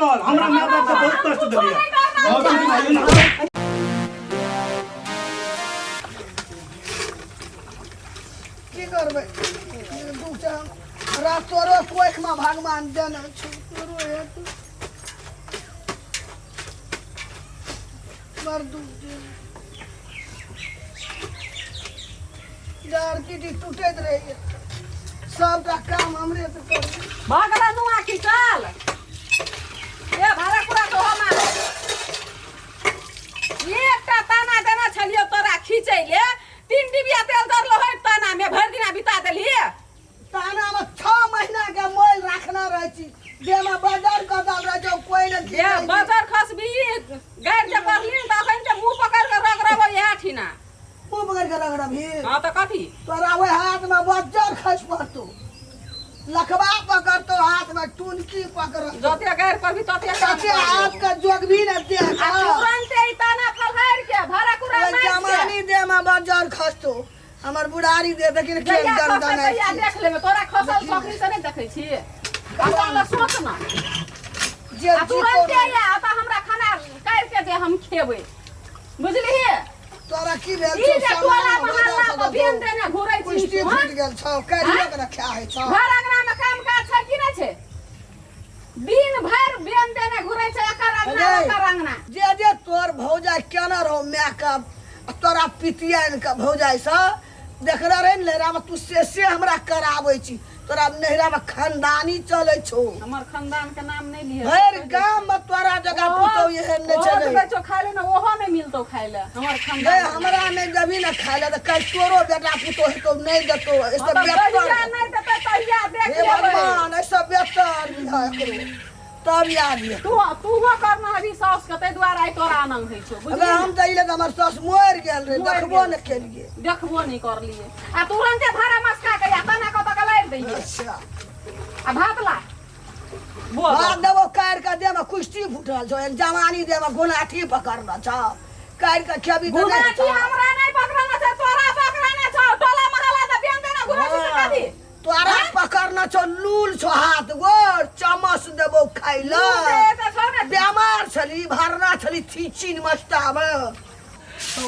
कर हमरा मां बाप के बहुत कष्ट देलिए की करबै दू चार रात तोरो कोख में भगवान देने छै तोरो हेत मर दू यार की टूटैत रही सबटा काम हमरे से कर भागला नुआ की चल ए भाड़ा पूरा तो हम ये एकटा ताना देना छलियो तोरा खींचैले 3 डिबिया तेल दरलो है ताना में भर दिन बिता देली ताना में 6 महीना के मोल रखना रहे छी जे में बाजार कदल रहे जो कोई न ये बाजार खसबी गाड़ जे परली त अखन ते मुंह पकड़ के रगड़ब यहा ठीना मुंह पकड़ के रगड़ा भी हां त कथी तोरा ओए हाथ में बाजार खस पड़तो लखबा पकड़तो हाथ में टुनकी पकड़ जते गाड़ पर भी तते सच्चे हाथ का जोग भी न दे तुरंत ही ताना फलहार के भाड़ा कुरा मार जमानी दे में बाजार खसतो हमर बुढ़ारी दे लेकिन के दर्द नहीं या देख लेबे तोरा खसल सखरी से नहीं देखै छी अपन ल सोच ना जे तुरंत या त हमरा खाना काट के दे हम खेबै बुझली तोरा की भेल ई जे टोला मोहल्ला में बिन देने घुरै छी कुश्ती फूट गेल छौ कारिया के रखा है छौ घर अंगना में काम काज छै कि नहीं छै दिन भर बिन देने घुरै छै एकर अंगना जे तोर भौजाई केना रहो मेकअप तोरा पितियन के भौजाई से देखला रे नहरा में तू से हमरा कराबै छी तोरा नहरा में खानदानी चलै छौ हमर खानदान के नाम नहीं लिए हर गांव में तोरा जगह पुतौ एहन नै चलै बेचो खाय ले ना ओहो में मिलतो खाय ले हमर गए खानदान हमरा नै जबी न खाय ले त कल तोरो बेटा पुतो हेतौ नै देतौ ऐसे बेटर नहीं देते तहिया देख हे लेबै भगवान ऐसे बेटर है एकरो तब याद ये तू हो करना अभी सास के तै द्वारा आई तोरा आनंद है छो अगर हम तइले त हमर सास मोर गेल रे देखबो न केलिए देखबो नहीं कर लिए आ तुरंते भाड़ा मस्का के या तना को तक लाइर दइए अच्छा आ भात ला बोल बात देबो कार का दे में कुश्ती फुटल छौ एक जवानी दे में गुनाठी पकड़ना छ कार का खेबी त गुनाठी हमरा नहीं पकड़ना छै तोरा पकड़ना छ टोला महला त बियान देना गुनाठी से कथी तोरा पकड़ना छौ लूल छौ हाथ गोर चमच देबो खाइला बीमार छली भरना छली थीचिन मस्ता में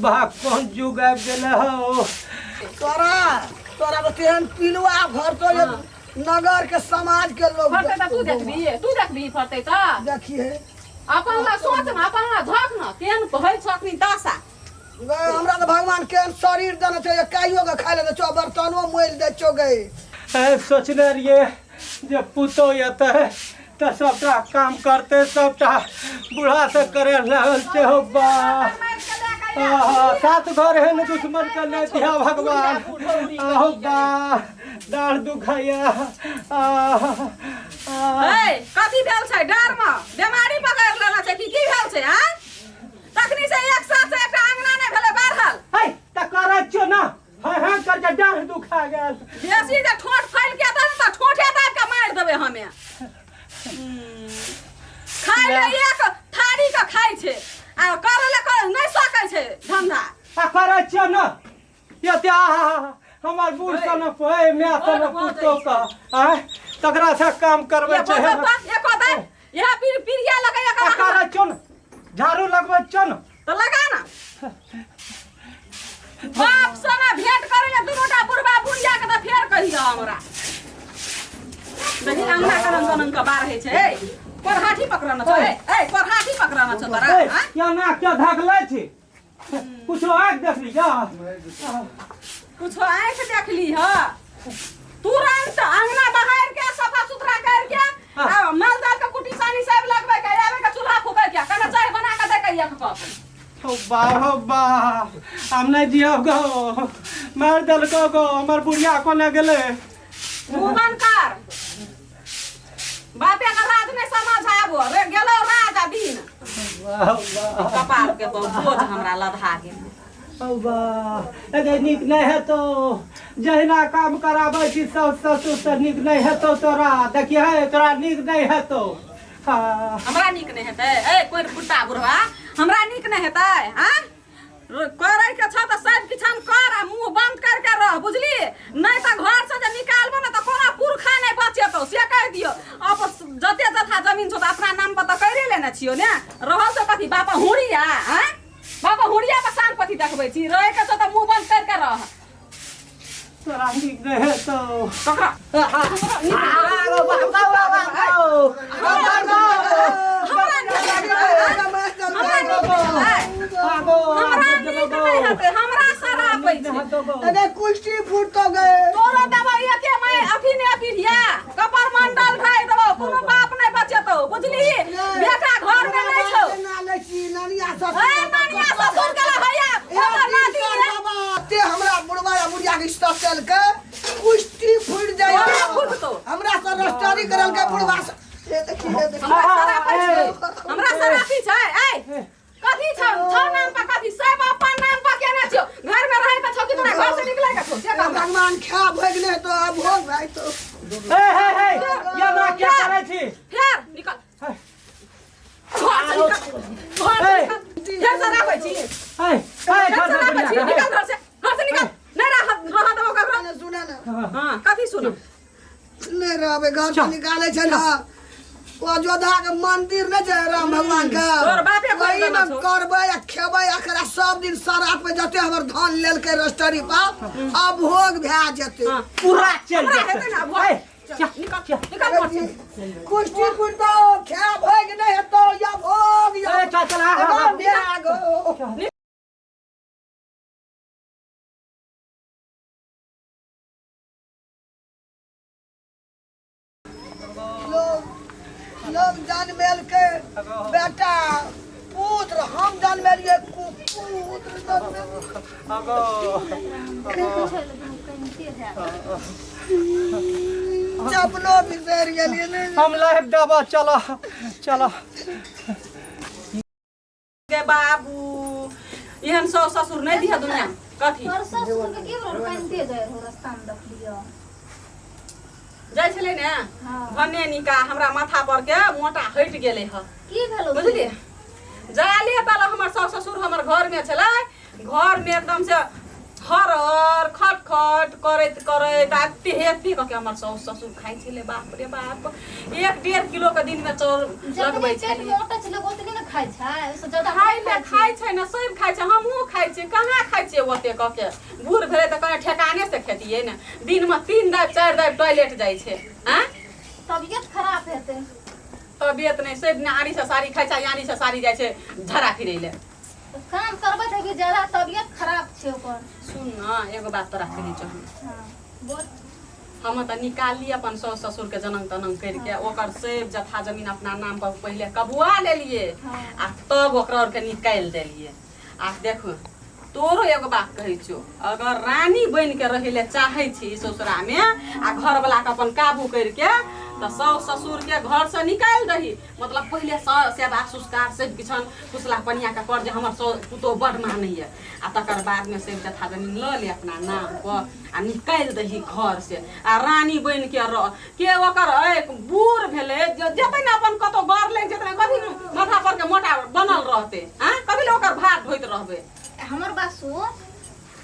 बाप कौन जुग आबि गेले हो तोरा तेहन पिलुआ घर तो ये नगर के समाज के लोग फरते त तू देखबी फरते त देखिए अपन ला सोच न अपन ला धक न केन कहै छकनी दशा हमरा तो भगवान के शरीर देना चाहिए काइयो के खाइ ले छौ बर्तनो मोइल दे छौ गए सोचने रहिए जब पुतो येते त सबटा काम करते सबटा बूढ़ा से करे लागल छै हो बा सात घर है न दुश्मन के नहीं दिया भगवान आहो बा डाढ़ दुखाया ए कथी भेल छै डर में बीमारी पकड़ लेना छै की भेल छै हां तखनी से एक साथ से एकटा अंगना नहीं भेले बारहल है त करे छो ना हां कर के डाढ़ दुखा गेल बेसी जे ठोट फैल के त ठोठे दाब के मार देबे हमें खाइ ले एक थारी के खाइ छै आ करे ले नहीं सकै छै धंधा आ करे छो ना यते हमर बूढ़ सन पे मैं सन पुतो का है तकरा से काम करबै छै एक होतै यह पीरिया लगे एकरा करे छो ना झाड़ू लगबै छो ना तो लगा ना बाप सना भेंट करे ले दुनोटा बुढ़बा बुढ़िया के त फेर कहियो हमरा देखि अंगना करन जनन के बार है छै पर हाथी पकड़ना छ ए पर हाथी पकड़ना छ तोरा हां क्या ना क्या धगलै छी कुछो आंख देख ली जा कुछो आंख देख ली ह तुरंत अंगना बहार के सफा सुथरा कर के आ माल दाल के कुटी सानी सब लगबै के आवे के चूल्हा फूबै के कने चाय बना के दे के एक कप हो बा हम नहीं दियो गो मार दल गो हमर बुढ़िया कोने गेले मुंह कर बापे का राज ने समझ आबो रे गेलो राजा दिन वाह वाह कपार के बोझ हमरा लधा गेल बा अगर निक नहीं है तो जहिना काम कराबै छी सब ससुर से निक नहीं है तो तोरा देखिए तोरा निक नहीं है तो हमरा निक नहीं हेतै ए कोई फुट्टा बुढ़वा हमरा निक नहीं हेतै हां करे के छ त सब किछन कर आ मुंह बंद करके रह बुझली नहीं त घर से जे निकालबो न त कोनो पुरखा नहीं बचेतौ से कह दियो अब जते जथा जमीन छ त अपना नाम पर त छियो ने रहल तो कथी बापा हुड़िया हैं बापा हुड़िया पर शान पति देखबै छी रहे के तो मुंह बंद करके रह तोरा नीक नहीं है तो ककरा आगो हमरा सारा पैसे अरे कुश्ती फूट तो गए तोरा दवाई के मैं अथी ने पीढ़िया कपर मंडल खाइ देबो कोनो बाप नहीं बचेतो बुझली बेटा घर में नहीं छौ नानिया नानिया ससुर के भैया हमर नाती ते हमरा बुढ़वा बुढ़िया के रिश्ता चल के कुश्ती फूट जाए हमरा से रस्टारी करल के बुढ़वा से हमरा सारा पी छै ए कथी छौ छौ नाम पर कथी सब अपन नाम पर केने छौ घर में रहे के छौ कि तोरा घर से निकले के छौ भगवान खा भगने तो अब हो भाई तो हे ये ना क्या करे छी फेर निकल घर से निकल फेर से राखै छी हे निकल घर से निकल नहीं रह देबो ककरो सुना ना हां कथी सुनो नहीं रहबे घर से निकाले छै ना अयोध्या के मंदिर न छै राम भगवान के तोर बापे वही में करबै आ खेबै अकरा सब दिन सरात में जते हमर धान लेल के रस्टरी पर अब भोग भए जेते पूरा चल हेतै ना निकल कुश्ती फुटतो खा भग नहीं हेतो या भोग या चल लोग जन्मेल के बेटा पुत्र हम जन्मेलिए कुपुत्र चपलो बिसर गेलिए ने हम लाइफ दबा चला के बाबू एहन सौ ससुर नहीं दिया दुनिया कथी और ससुर के के कनिते जाय हो रास्ता में देख लियो जाय छले ने भने निका हमरा माथा पर के मोटा हट गेले ह की भेलो बुझलिए जाले तल हमर सास ससुर हमर घर में छले घर में एकदम से हर खटखट करैत आते हेती के हमर सास ससुर खाइ छले बाप रे बाप 1.5 किलो के दिन में चाउर लगबै छै मोटा छले ओतनी न खाइ छै से ज्यादा खाइ छै न सब खाइ छै हमहू खाइ छै कहाँ खाइ छै ओते क के बूढ़ भेले त कने ठेकाने से खेतिए न दिन में 3 दाब 4 दाब टॉयलेट जाइ छै हैं तबियत खराब हेतै तबियत नहीं सब नारी से साड़ी खाइ छै यारी से साड़ी जाइ छै झरा फिरै ले काम करबै त कि ज्यादा तबियत खराब छै ओकर सुन न एगो बात तोरा कहि चाहू हां बोल हम त निकाली अपन सास ससुर के जनम तनम करके ओकर सब जथा जमीन अपना नाम पर पहले कबुआ लेलिए आ तब ओकरा और के निकाल देलिए आ देखो तोरो एगो बात कहै छियो अगर रानी बन के रहे ले चाहे छी ससुरा में आ घर वाला के अपन काबू करके त सास ससुर के घर से निकाल दही मतलब पहले सेवा संस्कार सब किछन कुसला पनिया के कर जे हमर पुतो बड़ मानैया आ तकर बाद में सब जथा जमीन ल ले अपना नाम पर आ निकाल दही घर से आ रानी बन के रह के ओकर बूढ़ भेले जेतै न अपन कतो गर ले जेतै कथी माथा पर के मोटा बनल रहते हां कथी ले ओकर भात ढोइत रहबे हमर बात सुन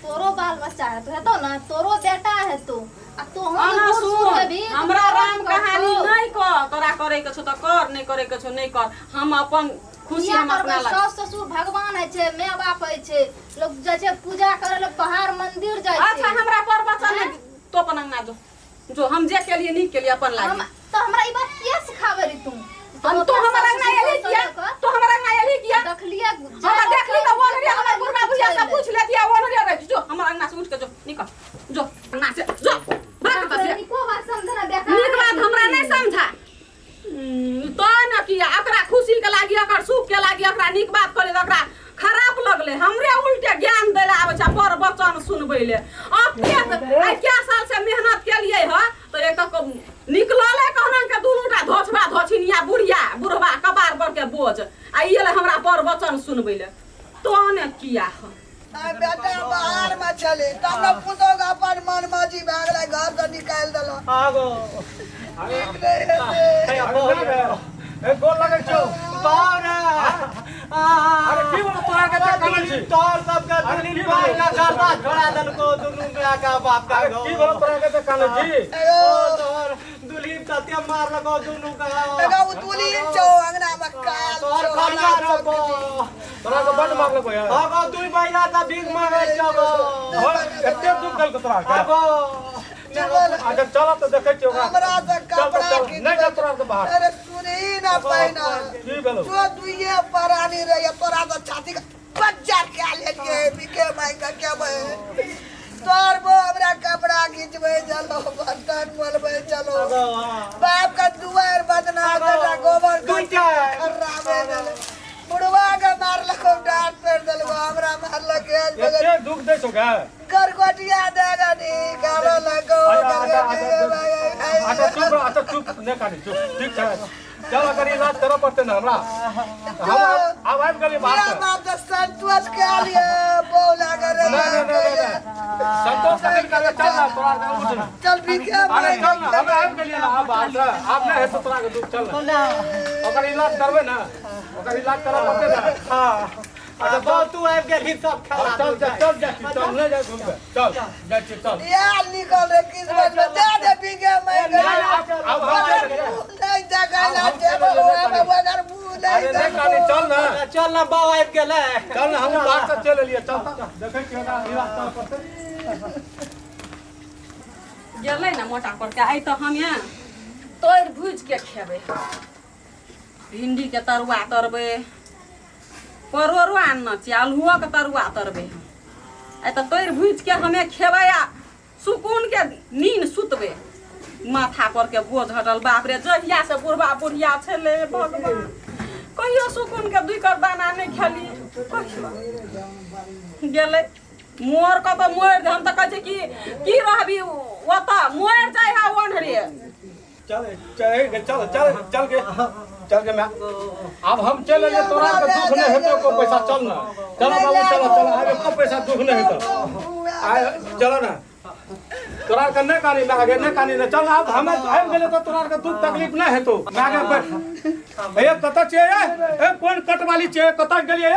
तोरो बाल बच्चा है तो हेतो ना तोरो बेटा है तो आ तो हमरा राम कहानी नहीं कर तोरा करे के छो त कर नहीं करे के छो नहीं कर हम अपन खुशी हम अपना सास ससुर भगवान है छे माय बाप है छे लोग जाय छे पूजा करे लोग बाहर मंदिर जाय छे अच्छा हमरा पर वचन तो अपन अंगना जो हम जे के लिए नहीं के लिए अपन लागी तो हमरा ई बात किया सिखावे रे तू तो हमरा अंगना एली किया तो हमरा अंगना एली किया देख लिया हम देखली त बोल रे हमर बुढ़ा बुढ़िया से पूछ लेतिया बोल रे जो हमर अंगना से उठ के जो निकल जो अंगना से जो बात बस को बात समझना बेकार नीक बात हमरा नहीं समझा तो न किया एकरा खुशी के लागी एकर सुख के लागी एकरा नीक बात करे एकरा खराब लगले हमरे उल्टे ज्ञान देले आबै छ पर वचन सुनबै ले अब क्या साल से मेहनत के लिए ह तो एक निकलले कहना के दुनुटा धोछबा धोछिनिया बुढ़िया बुढ़वा कबार पर के बोझ आ इले हमरा पर वचन सुनबै ले तो न किया ह बेटा बाहर में चले तब न पुतो का अपन मन मर्जी भाग ले घर से निकाल देलो आगो ए गोल लगे छौ बावरा अरे की बोल तोरा के कामल छी तोर सब के दुनिन बाई का करता छोड़ा दल को दुनु का बाप का की बोल तोरा के कामल जी तोर दुलिन त सत्य मार लगो दुनु का एगो उतुली चो अंगना में काल तोर चो खर्चा रबो तोरा के बड़ मार लगो यार अगो 2 महीना त भीख मांगे जगो एते दुख दल के तोरा के अगो अच्छा चल तो देखे छियो हमरा से कपड़ा की नहीं जा तोरा के बाहर अरे सुनी ना पहिना की भेलो जो दुइये परानी रहे तोरा तो छाती का बच्चा क्या ले लिए बिके महंगा क्या बे तोर वो हमरा कपड़ा खींचबे चलो बर्तन मोलबे चलो बाप का दुआर बदना बेटा गोबर दुइटा खराबे चले बुढ़वा के मार लको डांट पेड़ दलगो हमरा मार लगे एते दुख दे छो का करकोटिया देगा नी गालो लगो अच्छा चुप ने कानी चुप ठीक है चल अगर इलाज करो पड़ते ना हमरा हम अब आइब गेली बाहर मेरा बाप तो संतोष के लिए बोला करे नहीं संतोष कहीं का चल ना तोरा के उठ चल बिके अरे चल ना हम आइब गेली ना अब बाहर से आप नहीं है तो तोरा के दुख चल ना अगर इलाज करबे ना अगर इलाज करा पड़ते ना हां अच्छा तो तू आब गेली सब खेला चल चल ले जा घूम के चल चल यार निकल रे किस्मत में दे बिके मैं अब हम नहीं जगह ना दे मगर भूल अरे नहीं कानी चल ना बाव आब गेले चल ना हम बाहर से चल लिए चल देखे छियो ना इलाज करा पड़ते गेलै ना मोटा करके आई तो हम यहाँ तोड़ भूज के खेबै भिंडी के तरुआ तरबै परोरुआ आनना छी आलुओ के तरुआ तरबै आई तो तोड़ भूज के हमे खेबै आ सुकून के नींद सुतबै माथा पर के बोझ हटल बाप रे जहिया से बुढ़बा बुढ़िया छलै भगवान कहियो सुकून के 2 कर दाना नहीं खेली गेलै मोर का तो मोर हम तो कहै छी की रहबी ओता मोर जाय हा ओनहरे चल के मैं अब हम चल ले तोरा के दुख नहीं हेतो को पैसा चल ना चल बाबू चल आगे को पैसा दुख नहीं हेतो आ चलो ना तोरा के नहीं कानी मैं आगे नहीं कानी चल अब हम आइब गेले तो तोरा के दुख तकलीफ नहीं हेतो मैं आगे बैठ ए कत छे ए कोन कट वाली छे कत गेलिए ए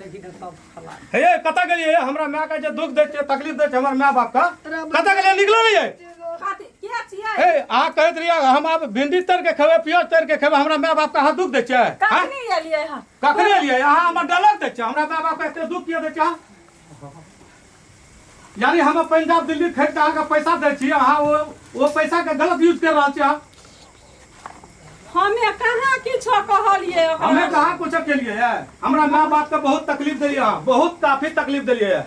देखि न सब खला हे कत गेलिए हमरा मैं के जे दुख दे छे तकलीफ दे छे हमर मां बाप का कत गेलिए निकलो नहीं है खाती के छियै ए आ कहत रिया हम अब भिंडी तर के खेबे प्याज तर के खेबे हमरा माय बाप का हाथ दुख दे छै कखनी एलियै ह कखनी एलियै अहाँ हमर डलक दे छै हमरा माय बाप के एते दुख किया दे छै यानी हम पंजाब दिल्ली खरीद के अहाँ के पैसा दे छी अहाँ वो पैसा के गलत यूज कर रहल छी हमे कहाँ किछो कहलियै हमें कहाँ कुछ के लिए है हमरा माय बाप के बहुत तकलीफ देलिए बहुत काफी तकलीफ देलिए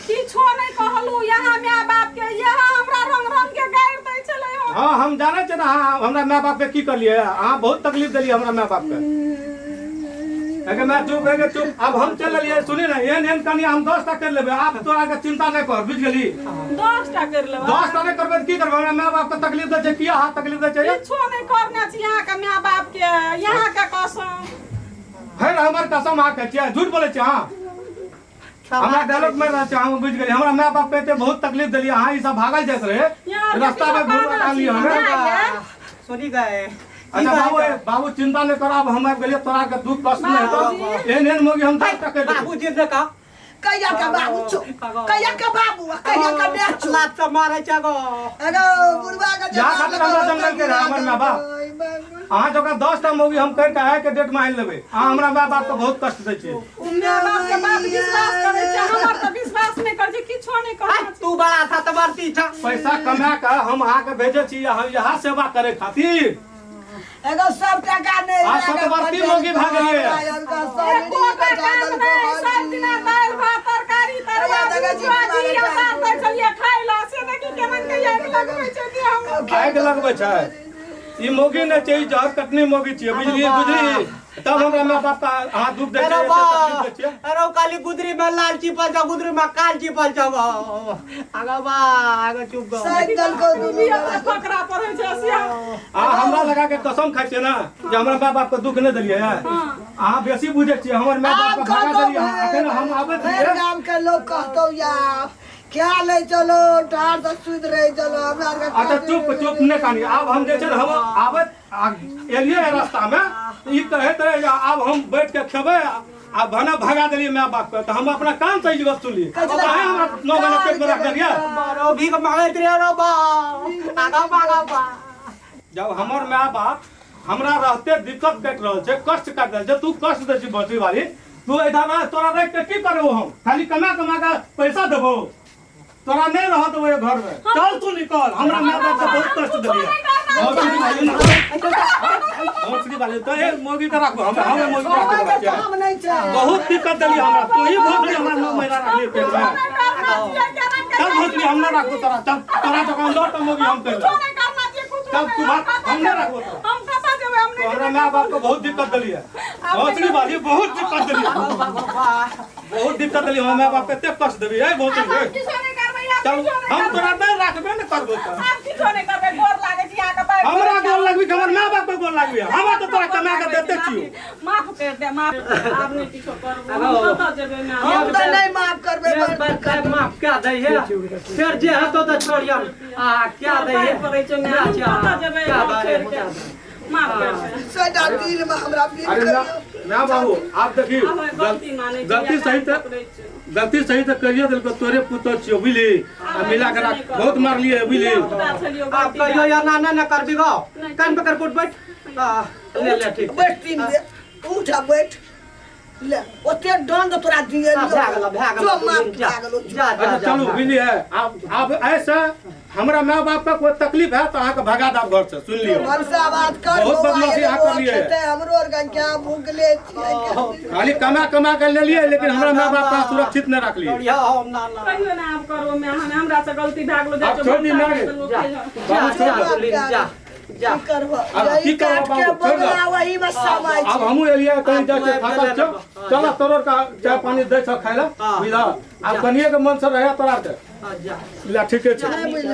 किछो नहीं कहलू यहाँ माय बाप के यहाँ हमरा रंग रंग के गारि दै छलै हो हां हम जाने छ ना हमरा माय बाप के की करलिए अहाँ बहुत तकलीफ देलिए हमरा माय बाप के अगर मैं चुप है चुप अब हम चल लिए सुनी ना एन कनी हम 10 टा कर लेबे आप तोरा के चिंता नहीं कर बुझ गेली 10 टा कर लेबै 10 टा नहीं करबे की करबे हमरा माय बाप के तकलीफ दे छै किया हाथ तकलीफ दे छै किछो नहीं करना छी यहाँ के माय बाप के यहाँ के कसम फिर हमर कसम आ के छियै झूठ बोले छी हां हमरा डायलॉग में रह छै हम बुझ गेली हमरा माय बाप पे बहुत तकलीफ देलिए हां ई सब भागल जात रहे रास्ता में घूम डाल लियो हमें सुनी गए अच्छा बाबू चिंता नहीं करो अब हम गेलिए तोरा के दुख कष्ट नहीं तो एन मोगी हम तक कर बाबू जी ने का कहिया के बाबू चुप कहिया के बाबू कहिया के मैं चुप लात से मारे छगो अरे बुढ़वा का या खातिर हमरा जंगल के रह हमर माय बाप अहाँ जो 10 टा मोगी हम कर के आए के डेट में आइन लेबे अहाँ हमरा माय बाप के बहुत कष्ट दै छी माय बाप के बात विश्वास करे छै हमर त विश्वास नहीं कर छै किछो नहीं कर तू बड़ा था तबरती था पैसा कमा के हम अहाँ के भेजे छी हम यहाँ सेवा करे खातिर एगो सब टका नहीं आ सब बर्ती मोगी भाग गेलिए एको का काम नहीं सब दिना दाल भात तरकारी तरुआ भुजिया जी साथ दै छलिए खाइ ला से देखि केमन के आग लगबै छै कि हम आग लगबै छै ई मोगी ने छै जहर कटनी मोगी छियै बुझली तब हमरा माय बाप का हाथ दुख दे छै तकलीफ दे छै अरे काली गुदरी में लाल चिपल जा गुदरी में काल चिपल जा आगा बा आगा चुप गो साइकिल को दुनिया में फकरा पड़ै छै सिया हमरा लगा के कसम खाइ छै ना जे हमरा माय बाप के दुख नहीं देलिए अहाँ बेसी बुझे छियै हमर माय बाप के भगा देलिए अखन हम आबे छियै गांव के लोग कहतो या क्या ले चलो ठार तो सुध रहे चलो हमरा के अच्छा चुप नहीं कहानी अब हम जे छै हम आबत एलिए रास्ता में ई कहैत रहे अब हम बैठ के खेबै आ भना भगा देलिए माय बाप के तो हम अपना काम सही वस्तु लिए काहे हमरा 9 महीना पेट में रख देलिए मारो भीख मांगत रे रो बा जब हमर माय बाप हमरा रहते दिक्कत काट रहल छै, कष्ट काट रहल छै, तू कष्ट दै छी बसी वाली, तू इधर रह, तोरा रख के की करबो हम? खाली कमा कमा के पैसा देबो, तोरा नहीं रह देबो ये घर में। चल तू निकल, हमरा माय बाप के बहुत कष्ट देलिए। भोसड़ी वाली तो ए मोगी के राखो, हम मोगी के राखो, काम नहीं छै बहुत दिक्कत देलिए हमरा, तू ही भोसड़ी हमरा 9 महीना रखली पेट में। चल भोसड़ी हम ना राखो तोरा, चल तोरा तो कौन लौट मोगी हम कर ले। चल तू बात हम ना राखो तोरा, हम कता जेबै? हम नहीं हमरा माय बाप को बहुत दिक्कत देलिए। भोसड़ी वाली बहुत दिक्कत देलिए, बहुत दिक्कत देलिए, हम माय बाप के एते कष्ट देबी ए भोसड़ी। किछो नहीं करबै, चल हम तोरा नहीं राखबे न करबो त आप किछो नहीं करबै, गोर लागै छी अहाँके पैर। हमरा गोर लगबी, हमर माय बाप के गोर लगबी, हम तो तोरा कमा के देते छियो। माफ कर दे, माफ। आप नहीं किछो करबै, हम कता जेबै ना? हम तो नहीं माफ करबे माफ क्या दे है फिर जे हतो तो छोड़ियन आ क्या दे है पड़ै छै ना, हम कता जेबै? माफ कर दे। सदा दिल में हमरा प्रेम अरे करियो ना बाबू, आप देखिए गलती माने छी, गलती सही तो करिए दिल को तोरे पुतो छियो बुझली, आ मिला के राख, बहुत मारलिए बुझली। आप कहियो या ना ना करबी गो कान पकड़ पुट बैठ ले ले ठीक बैठ 3 दे उठा बैठ ले ओते दंड तोरा दिए भाग गेलो जो माफ जा भाग गेलो जा अच्छा चलो बुझली है, आप ऐसा हमरा माय बाप का कोई तकलीफ है तो अहाँ के भगा दाब घर से, सुन लियो। वर्षा बात कर बहुत बदमाशी अहाँ कर लिए। हमरो और क्या भूखले छियै खाली कमा कमा के ले लिए, लेकिन हमरा माय बाप का सुरक्षित न रख लिए। बढ़िया हम ना ना कहियो ना आप करो, मैं हमरा से गलती भए गेलो। आप छोड़ दी ना रे। जा की करबो अब की यही करबो काट के बाबू, छोड़ दो। बदला वही में समय अब हमू एलिए कहीं जाके फाटक चल, चला तोरो का चाय पानी दे छ खाइला बुझला। अब कनिए के मन से रहे तोरा के जा ला ठीके छै। बुझला